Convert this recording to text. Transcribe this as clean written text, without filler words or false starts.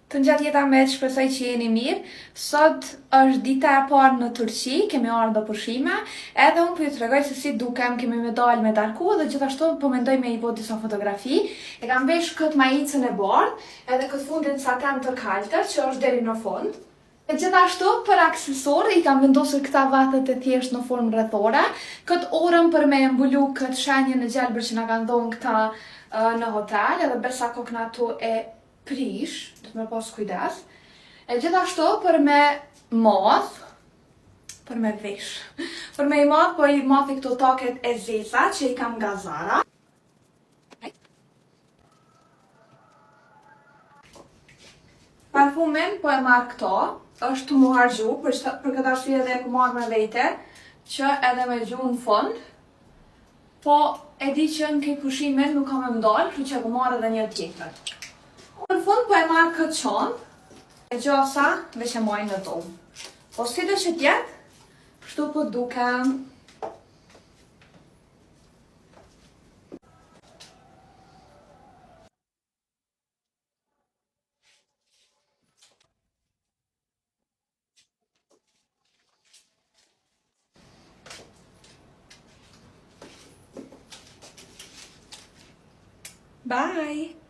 Të gjatë jeta me shpresoj që jeni mirë. Sot është dita e parë në Turqi, kemi ardhur do pushime, edhe unë po ju tregoj se si dukem, kemi me dalë me darku dhe gjithashtu po mendoj me i bë disa fotografi. E kam vesh këtë maicën e bardhë, edhe këtë fundin saten të kaltër që është deri në fund. E gjithashtu për aksesorë i kam vendosur këta vatet e thjesht në formë rrethore, këtë orën për me mbulu këtë shenjën e gjelbër që na kanë dhënë këta në hotel, edhe besa kokën atu e prish, do të më pas kujdes. E gjithashtu për me madh, për me vesh. Për me i madh, po i madhi këto taket e zeza që i kam nga Zara. Parfumin po e marr këto, është të mu harxhu, për këtë arsye edhe e ku marr me vete, që edhe me gju në fund. Po e di që në këj pushimin nuk kam e mdalë, kështu që e ku marr edhe një tjetër. Në fund po e marrë këtë qonë, e gjasa veç e mojnë në tomë. Po si do që tjetë, kështu po dukem. Bye!